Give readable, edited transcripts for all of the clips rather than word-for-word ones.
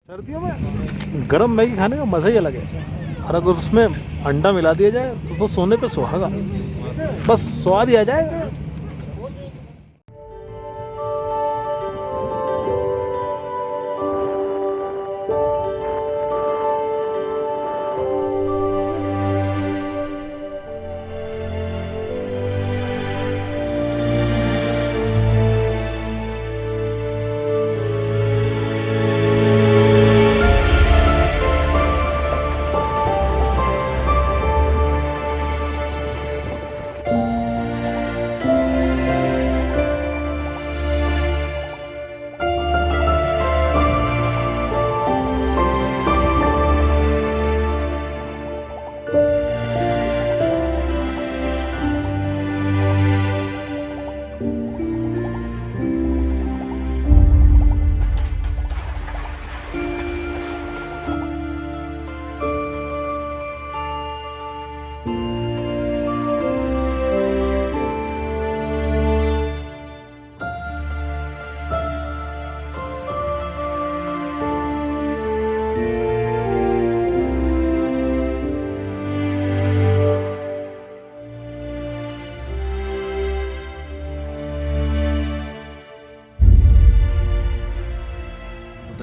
सर्दियों में गरम मैगी खाने का मज़ा ही अलग है। और अगर उसमें अंडा मिला दिया जाए तो सोने पे सुहागा, बस स्वाद ही आ जाएगा।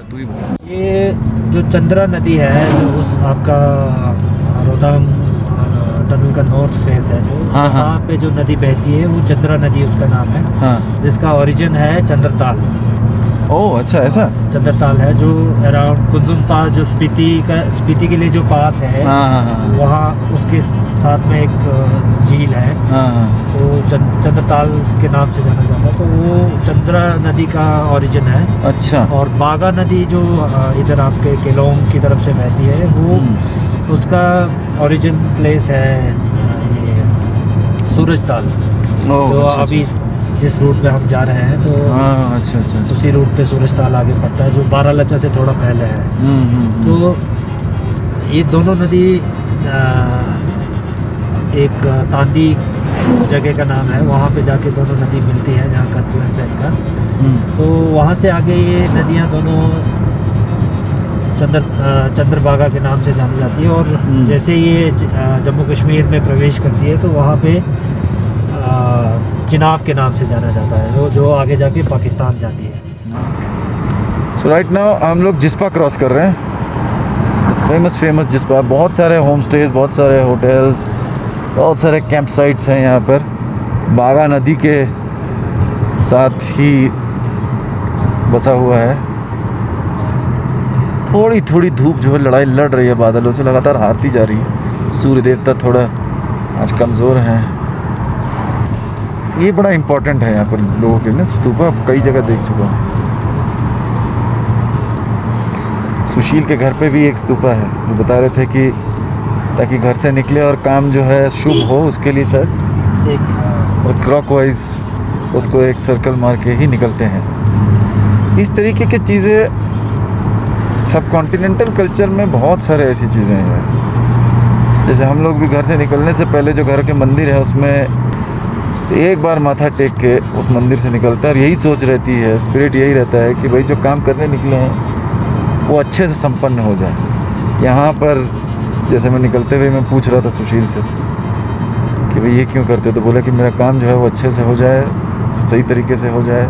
तू ही बता। ये जो चंद्रा नदी है, जो उस आपका रोहतांग टनल का नॉर्थ फेस है, जो हाँ, हाँ। वहाँ पे जो नदी बहती है वो चंद्रा नदी उसका नाम है, हाँ। जिसका ओरिजिन है चंद्रताल। ओह अच्छा, ऐसा। चंद्रताल है जो अराउंड कुंजुम पास, जो स्पीति के लिए जो पास है, हाँ हाँ हाँ वहाँ उसके साथ में एक झील है, हाँ हाँ। तो चंद्रताल के नाम से जाना जाता है। तो वो चंद्रा नदी का ओरिजिन है। अच्छा। और बागा नदी जो इधर आपके केलोंग की तरफ से बहती है, वो उसका ओरिजिन प्लेस है ये सूरजताल, ओह जो अच्छा, अभी जिस रूट पे हम जा रहे हैं, तो हाँ अच्छा अच्छा अच्छा। उसी रूट पे सूरजताल आगे पड़ता है, जो बारालाचा से थोड़ा पहले है। तो ये दोनों नदी एक तांदी जगह का नाम है, वहाँ पे जाके दोनों नदी मिलती है, जहाँ कर्पुलन साइड का। तो वहाँ से आगे ये नदियाँ दोनों चंद्रभागा के नाम से जानी जाती है। और जैसे ये जम्मू कश्मीर में प्रवेश करती है, तो वहाँ पे चिनाब के नाम से जाना जाता है, जो आगे जाके पाकिस्तान जाती है। सो राइट नाउ हम लोग जिस्पा क्रॉस कर रहे हैं। फेमस जिस्पा, बहुत सारे होम स्टेज, बहुत सारे होटल्स, बहुत सारे कैंप साइट्स हैं यहाँ पर। बागा नदी के साथ ही बसा हुआ है। थोड़ी थोड़ी धूप जो है लड़ाई लड़ रही है बादलों से, लगातार हारती जा रही है। सूर्य देवता थोड़ा आज कमज़ोर हैं। ये बड़ा इम्पोर्टेंट है यहाँ पर लोगों के लिए। स्तूपा कई जगह देख चुका हूँ। सुशील के घर पे भी एक स्तूपा है, जो बता रहे थे कि ताकि घर से निकले और काम जो है शुभ हो, उसके लिए शायद एक और क्लॉकवाइज उसको एक सर्कल मार के ही निकलते हैं। इस तरीके की चीज़ें सब कॉन्टिनेंटल कल्चर में बहुत सारे ऐसी चीज़ें हैं। जैसे हम लोग भी घर से निकलने से पहले जो घर के मंदिर है, उसमें एक बार माथा टेक के उस मंदिर से निकलता है, और यही सोच रहती है, स्पिरिट यही रहता है कि भाई जो काम करने निकले हैं वो अच्छे से संपन्न हो जाए। यहाँ पर जैसे मैं निकलते हुए मैं पूछ रहा था सुशील से कि भाई ये क्यों करते, तो बोला कि मेरा काम जो है वो अच्छे से हो जाए, सही तरीके से हो जाए।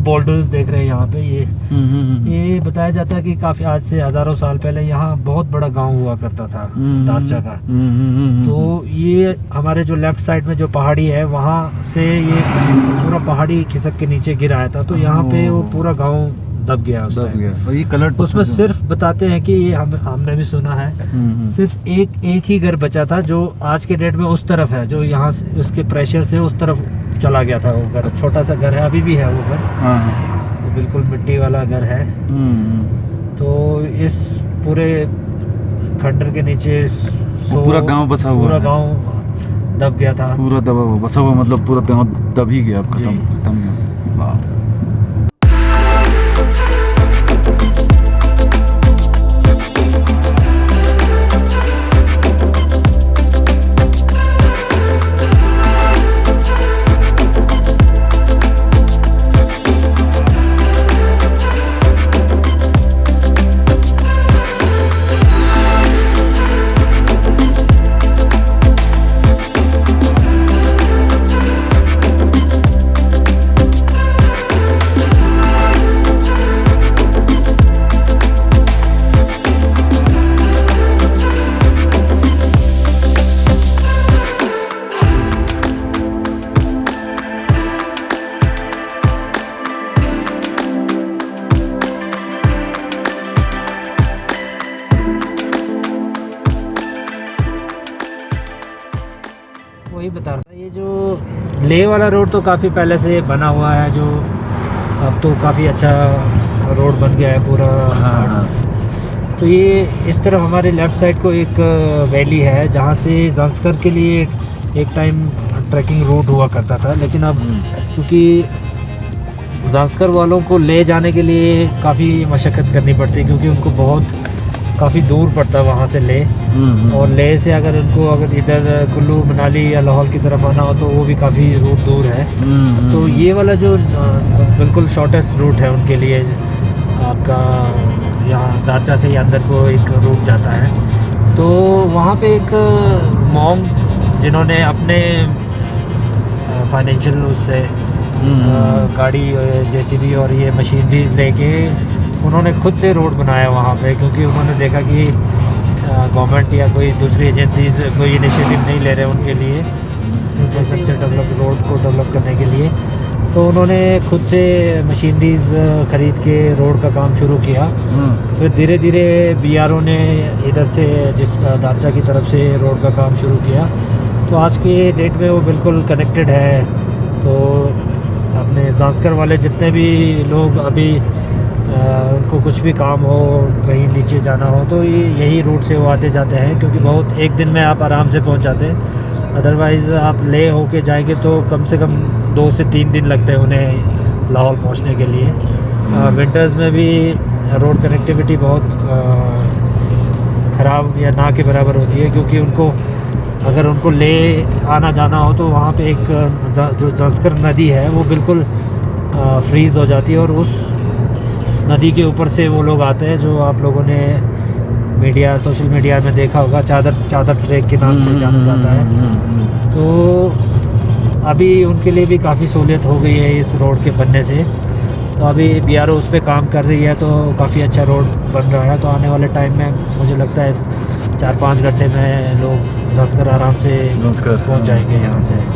बोल्डर्स देख रहे हैं यहाँ पे, ये बताया जाता है कि काफ़ी आज से हज़ारों साल पहले यहाँ बहुत बड़ा गांव हुआ करता था दारचा का। तो ये हमारे जो लेफ्ट साइड में जो पहाड़ी है वहाँ से ये पूरा पहाड़ी खिसक के नीचे गिर आया था, तो यहाँ पे वो पूरा गांव दब गया उस टाइम। और ये कलर उसमें सिर्फ बताते हैं कि ये हमने भी सुना है, सिर्फ एक ही घर बचा था जो आज के डेट में उस तरफ है, जो यहाँ से उसके प्रेशर से उस तरफ चला गया था। वो घर छोटा सा घर है, अभी भी है वो घर, तो बिल्कुल मिट्टी वाला घर है। तो इस पूरे खंडर के नीचे पूरा गांव बसा हुआ, पूरा गांव दब गया था, पूरा दबा हुआ, बसा हुआ, मतलब पूरा गांव दब ही गया, खत्म। वाह। वही बता रहा था, ये जो लेह वाला रोड तो काफ़ी पहले से बना हुआ है, जो अब तो काफ़ी अच्छा रोड बन गया है पूरा। तो ये इस तरफ हमारे लेफ़्ट साइड को एक वैली है जहाँ से ज़ांस्कर के लिए एक टाइम ट्रैकिंग रूट हुआ करता था, लेकिन अब क्योंकि ज़ांस्कर वालों को ले जाने के लिए काफ़ी मशक्क़त करनी पड़ती है, क्योंकि उनको बहुत काफ़ी दूर पड़ता है वहाँ से ले, और लेह से अगर इधर कुल्लू मनाली या लाहौल की तरफ आना हो तो वो भी काफ़ी रूट दूर है। तो ये वाला जो बिल्कुल शॉर्टेस्ट रूट है उनके लिए, आपका यहाँ दारचा से ही अंदर को एक रूट जाता है। तो वहाँ पे एक मॉन्क जिन्होंने अपने फाइनेंशियल उससे गाड़ी जेसीबी और ये मशीनरीज लेके उन्होंने खुद से रोड बनाया वहाँ पे, क्योंकि उन्होंने देखा कि गवर्नमेंट या कोई दूसरी एजेंसीज कोई इनिशिएटिव नहीं ले रहे उनके लिए इंफ्रास्ट्रक्चर रोड को डेवलप करने के लिए। तो उन्होंने खुद से मशीनरीज ख़रीद के रोड का काम शुरू किया। फिर धीरे धीरे BRO ने इधर से जिस दारचा की तरफ से रोड का काम शुरू किया, तो आज के डेट में वो बिल्कुल कनेक्टेड है। तो अपने ज़ांस्कर वाले जितने भी लोग अभी उनको कुछ भी काम हो, कहीं नीचे जाना हो, तो ये यही रूट से वो आते जाते हैं, क्योंकि बहुत एक दिन में आप आराम से पहुंच जाते हैं। अदरवाइज़ आप ले होके जाएंगे तो कम से कम 2 से 3 दिन लगते हैं उन्हें लाहौल पहुंचने के लिए। विंटर्स में भी रोड कनेक्टिविटी बहुत ख़राब या ना के बराबर होती है, क्योंकि उनको अगर उनको ले आना जाना हो तो वहाँ पे एक जो ज़ांस्कर नदी है वो बिल्कुल फ्रीज़ हो जाती है, और उस नदी के ऊपर से वो लोग आते हैं, जो आप लोगों ने सोशल मीडिया में देखा होगा, चादर ट्रैक के नाम से जाना जाता है। तो अभी उनके लिए भी काफ़ी सहूलियत हो गई है इस रोड के बनने से। तो अभी BRO उस पर काम कर रही है, तो काफ़ी अच्छा रोड बन रहा है। तो आने वाले टाइम में मुझे लगता है 4-5 घंटे में लोग ज़ांस्कर आराम से पहुँच जाएंगे यहाँ से।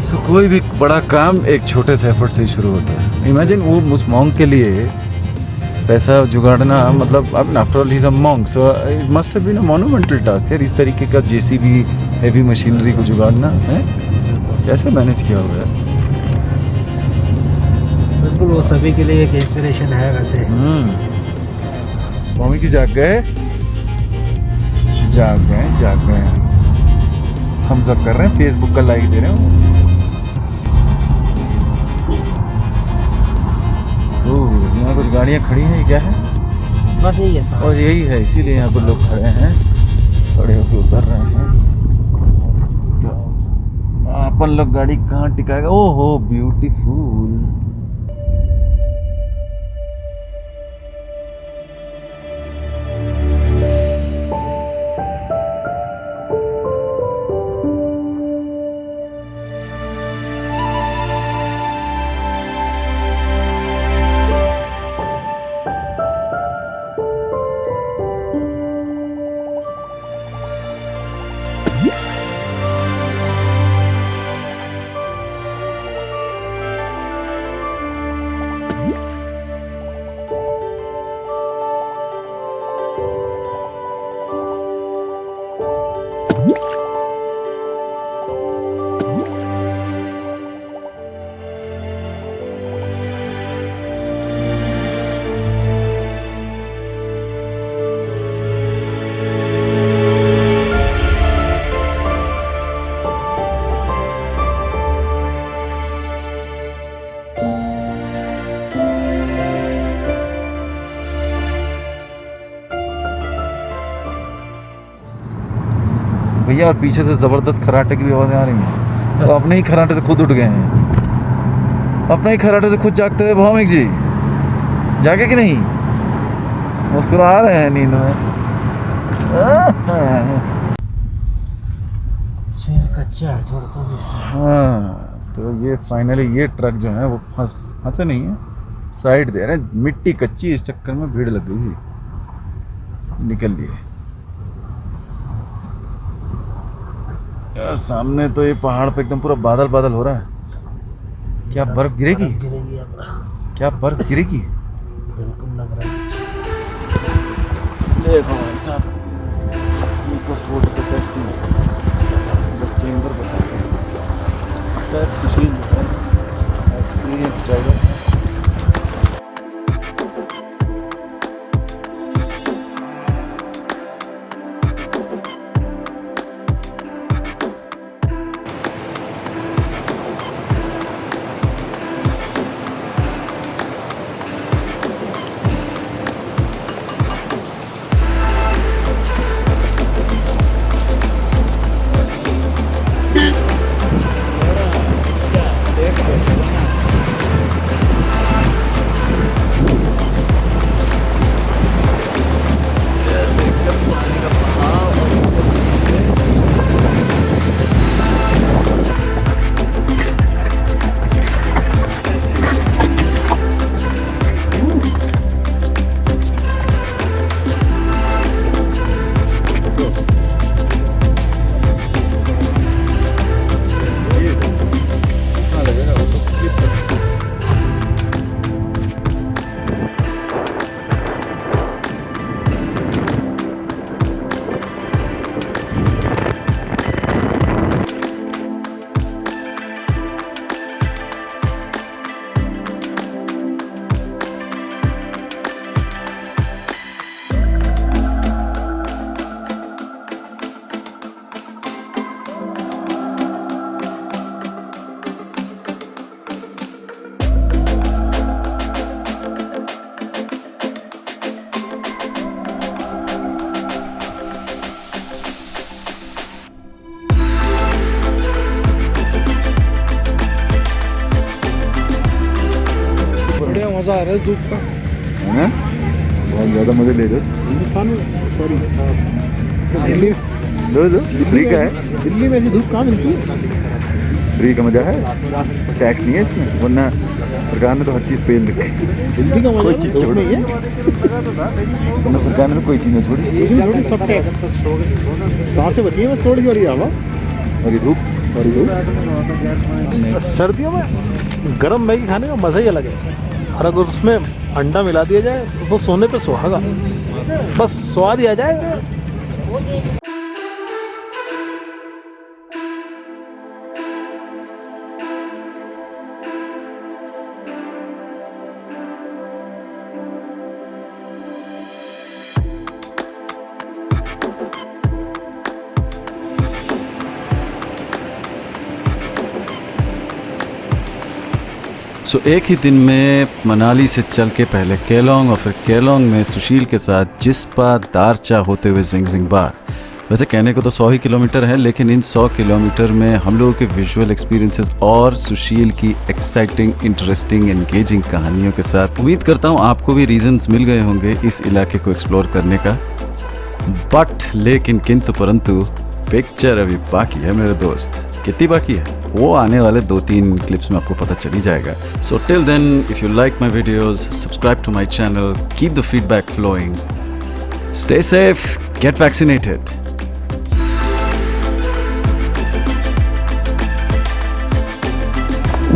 सो कोई भी बड़ा काम एक छोटे से एफर्ट से ही शुरू होता है। इमेजिन वो उस मॉन्क के लिए पैसा जुगाड़ना, मतलब अब after all he is a monk, so it must have been a monumental task यार। इस तरीके का जेसीबी हेवी मशीनरी को जुगाड़ना है, कैसे मैनेज किया हुआ है? बिल्कुल, वो सभी के लिए एक इंस्पिरेशन है वैसे। मम्मी की जाग गए। हम सब कर रहे हैं, फेसबुक का लाइक दे रहे हो। यहाँ कुछ गाड़ियाँ खड़ी हैं, क्या है? बस यही है। और यही है, इसीलिए यहाँ पर लोग खड़े हैं, खड़े होकर उतर रहे हैं। अपन लोग गाड़ी कहाँ टिकाएगा? ओहो ब्यूटीफुल। भैया और पीछे से ज़बरदस्त खराटे की भी आवाज़ें आ रही हैं। तो अपने ही खराटे से खुद उठ गए हैं, अपने ही खराटे से खुद जागते हुए भौमिक जी जागे कि नहीं? मुस्कुरा रहे हैं नींद में। कच्चा है थोड़ा तो भी। हाँ, तो ये फाइनली ये ट्रक जो है वो फंसे नहीं है, साइड दे रहे हैं। मिट्टी कच्ची, इस चक्कर में भीड़ लग गई थी, निकल लिए। यार सामने तो ये पहाड़ पे एकदम पूरा बादल बादल हो रहा है। क्या बर्फ गिरेगी? गिरेगी अब। क्या बर्फ गिरेगी? बिल्कुल लग रहा है। देखो भाई साहब, पासपोर्ट का टेस्टिंग बस चेंबर बसा खैर सुशील जो है एक्सपीरियंस ड्राइवर है। मज़ा आ रहा है धूप का, है ना? बहुत ज़्यादा मज़े ले दो। हिंदुस्तान में, सॉरी दिल्ली, फ्री का है। दिल्ली में ऐसी धूप कहाँ मिलती है? फ्री का मज़ा है, टैक्स नहीं है इसमें, वरना सरकार ने तो हर चीज़ पेल रखी है। दिल्ली का कोई चीज़ छोड़ नहीं है, वरना सरकार ने तो कोई चीज़ नहीं छोड़ी। सब टैक्स, सांसें बची हैं बस थोड़ी थोड़ी हवा और ये धूप। सर्दियों में गरम मैगी खाने का मज़ा ही अलग है, और अगर उसमें अंडा मिला दिया जाए तो सोने पे सुहागा, बस स्वाद ही आ जाएगा। एक ही दिन में मनाली से चल के पहले केलोंग और फिर केलोंग में सुशील के साथ जिस्पा दारचा होते हुए जिंगजिंग बार। वैसे कहने को तो 100 ही किलोमीटर है, लेकिन इन 100 किलोमीटर में हम लोगों के विजुअल एक्सपीरियंसेस और सुशील की एक्साइटिंग, इंटरेस्टिंग, एंगेजिंग कहानियों के साथ उम्मीद करता हूँ आपको भी रीजंस मिल गए होंगे इस इलाके को एक्सप्लोर करने का। बट लेकिन किंतु परंतु पिक्चर अभी बाकी है मेरे दोस्त। कितनी बाकी है वो आने वाले 2-3 क्लिप्स में आपको पता चल ही जाएगा। So till then, if you like my videos, subscribe to my channel, keep the feedback flowing, stay safe, get vaccinated.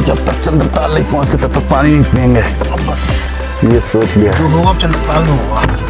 जब तक चंद्रताल नहीं पहुंचते तब तक पानी नहीं पियेंगे, बस ये सोच लिया। जो होगा चंद्रताल में होगा।